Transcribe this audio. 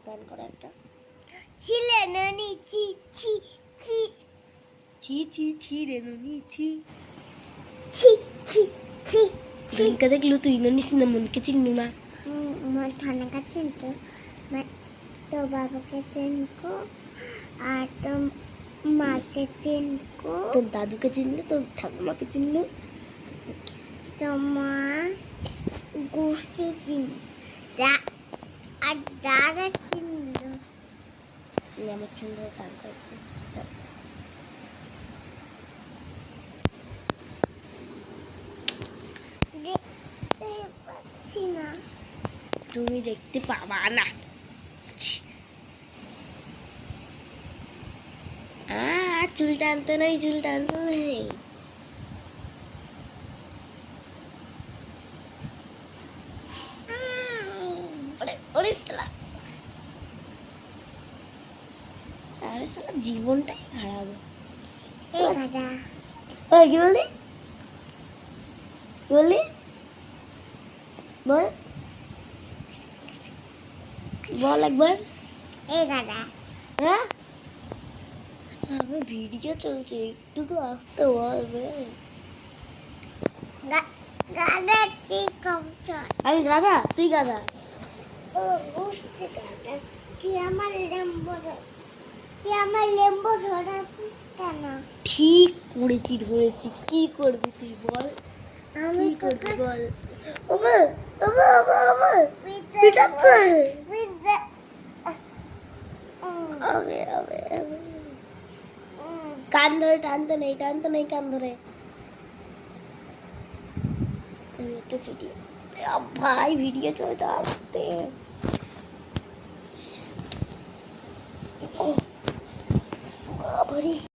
গান করা একটা ছিলে ননি ছি ছি ছি ছি ছি ছি রে ননি ছি ছি ছি ছি ছি ঝুমকা দেখলু তুই ননি না মনকে চিনলু না আমার ঠান্ডা চিনতো তো বাবাকে চিনকো আর তো মাকে চিনকো তোর দাদুকে চিনলু তোর ঠাকুমাকে চিনলু তোমার গোষ্ঠী চিন আর দাদা চিনলো আমার সুন্দর টানতে দেখতে পাচ্ছি না তুমি দেখতে পাবা না চুল টানতে নাই চুল টানতে নাই ওরে শালা আরে শালা জীবনটাই খারাপ এই দাদা ওই কি বললি বল বল একবার এই দাদা হ্যাঁ আমি ভিডিও চলছে একটু তো আসতে বলবে গাদা তুই কমটা আমি গাধা তুই গাধা ও বুঝতে গাদা তুই আমার লেম্বো ধরাচ্ছিস কেন ঠিক করেছি ধরেছি কি করবি তুই বল আমি কি করবি তোকে বল ওমা ওমা ওমা ওমা পিটাচ্ছে আবে আবে আবে কান ধরে টানতে নেই কান ধরে আমি একটা ভিডিও ভাই ভিডিও চলতে আসতে ও বাবারে